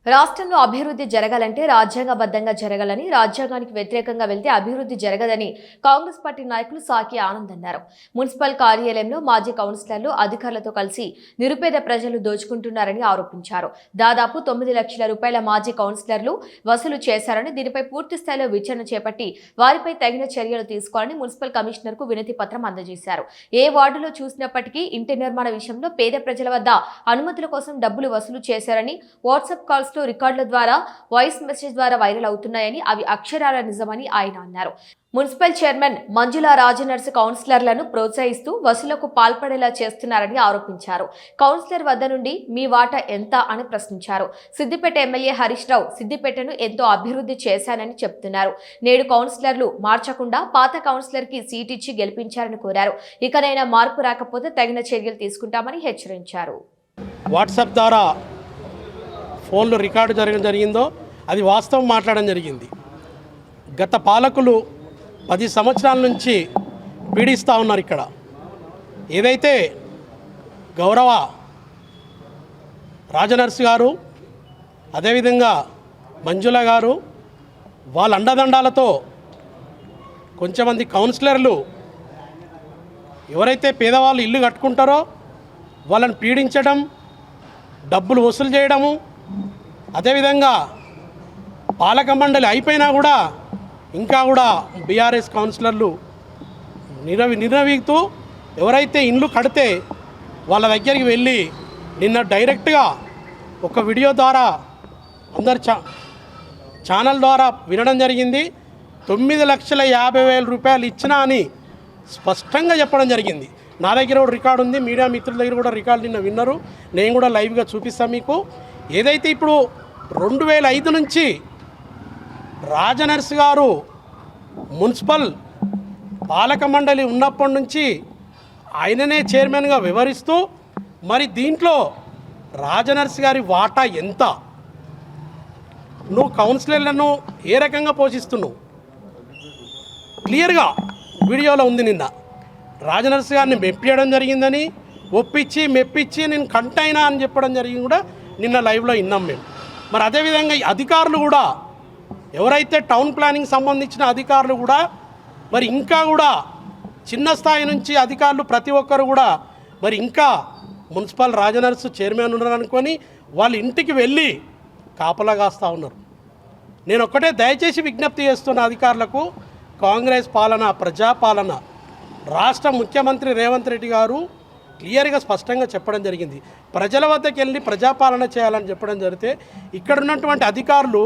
రాష్ట్రంలో అభివృద్ధి జరగాలంటే రాజ్యాంగబద్ధంగా జరగాలని, రాజ్యాంగానికి వ్యతిరేకంగా వెళ్తే అభివృద్ధి జరగదని కాంగ్రెస్ పార్టీ నాయకులు సాకి ఆనంద్ అన్నారు. మున్సిపల్ కార్యాలయంలో మాజీ కౌన్సిలర్లు అధికారులతో కలిసి నిరుపేద ప్రజలు దోచుకుంటున్నారని ఆరోపించారు. దాదాపు 9 లక్షల రూపాయల మాజీ కౌన్సిలర్లు వసూలు చేశారని, దీనిపై పూర్తి స్థాయిలో విచారణ చేపట్టి వారిపై తగిన చర్యలు తీసుకోవాలని మున్సిపల్ కమిషనర్కు వినతి పత్రం అందజేశారు. ఏ వార్డులో చూసినప్పటికీ ఇంటి నిర్మాణ విషయంలో పేద ప్రజల వద్ద అనుమతుల కోసం డబ్బులు వసూలు చేశారని, వాట్సాప్ కాల్స్ రికార్డుల ద్వారా వాయిస్ మెసేజ్ ద్వారా వైరల్ అవుతున్నాయని, అవి అక్షరాల నిజమని ఆయన అన్నారు. మున్సిపల్ చైర్మన్ మంజులా రాజనర్సు కౌన్సిలర్లను ప్రోత్సహిస్తూ వసూలకు పాల్పడేలా చేస్తున్నారని ఆరోపించారు. కౌన్సిలర్ వద్ద నుండి మీ వాటా ఎంత అని ప్రశ్నించారు. సిద్దిపేట ఎమ్మెల్యే హరీష్ రావు సిద్దిపేటను ఎంతో అభివృద్ధి చేశానని చెప్తున్నారు. నేడు కౌన్సిలర్లు మార్చకుండా పాత కౌన్సిలర్ కి సీట్ ఇచ్చి గెలిపించారని కోరారు. ఇకనైనా మార్పు రాకపోతే తగిన చర్యలు తీసుకుంటామని హెచ్చరించారు. వాట్సాప్ ద్వారా ఫోన్లో రికార్డు జరిగిందో అది వాస్తవం మాట్లాడడం జరిగింది. గత పాలకులు 10 సంవత్సరాల నుంచి పీడిస్తూ ఉన్నారు. ఇక్కడ ఏదైతే గౌరవ రాజనర్సు గారు, అదేవిధంగా మంజుల గారు వాళ్ళ అండదండాలతో కొంచెమంది కౌన్సిలర్లు ఎవరైతే పేదవాళ్ళు ఇల్లు కట్టుకుంటారో వాళ్ళని పీడించడం, డబ్బులు వసూలు చేయడము, అదేవిధంగా పాలక మండలి అయిపోయినా కూడా ఇంకా కూడా బీఆర్ఎస్ కౌన్సిలర్లు నిర్ణవీగుతూ ఎవరైతే ఇండ్లు కడితే వాళ్ళ దగ్గరికి వెళ్ళి నిన్న డైరెక్ట్గా ఒక వీడియో ద్వారా అందరు ఛానల్ ద్వారా వినడం జరిగింది. 9,50,000 రూపాయలు ఇచ్చినా అని స్పష్టంగా చెప్పడం జరిగింది. నా దగ్గర కూడా రికార్డు ఉంది, మీడియా మిత్రుల దగ్గర కూడా రికార్డు నిన్న విన్నారు. నేను కూడా లైవ్గా చూపిస్తాను మీకు. ఏదైతే ఇప్పుడు 2005 నుంచి రాజనర్సు గారు మున్సిపల్ పాలక మండలి ఉన్నప్పటి నుంచి ఆయననే చైర్మన్గా వివరిస్తూ మరి దీంట్లో రాజనర్సు గారి వాటా ఎంత, నువ్వు కౌన్సిలర్లను ఏ రకంగా పోషిస్తున్నావు క్లియర్గా వీడియోలో ఉంది. నిన్న రాజనర్సు గారిని మెప్పియడం జరిగిందని, ఒప్పించి మెప్పించి నేను కంటైనా అని చెప్పడం జరిగింది కూడా నిన్న లైవ్లో విన్నాం మేము. మరి అదేవిధంగా అధికారులు కూడా ఎవరైతే టౌన్ ప్లానింగ్ సంబంధించిన అధికారులు కూడా మరి ఇంకా కూడా చిన్న స్థాయి నుంచి అధికారులు ప్రతి ఒక్కరు కూడా మరి ఇంకా మున్సిపల్ రాజనర్సు చైర్మన్ ఉన్నారు అనుకొని వాళ్ళ ఇంటికి వెళ్ళి కాపలా కాస్తూ ఉన్నారు. నేను ఒక్కటే దయచేసి విజ్ఞప్తి చేస్తున్న అధికారులకు, కాంగ్రెస్ పాలన ప్రజాపాలన రాష్ట్ర ముఖ్యమంత్రి రేవంత్ రెడ్డి గారు క్లియర్గా స్పష్టంగా చెప్పడం జరిగింది. ప్రజల వద్దకు వెళ్ళి ప్రజాపాలన చేయాలని చెప్పడం జరిగితే ఇక్కడ ఉన్నటువంటి అధికారులు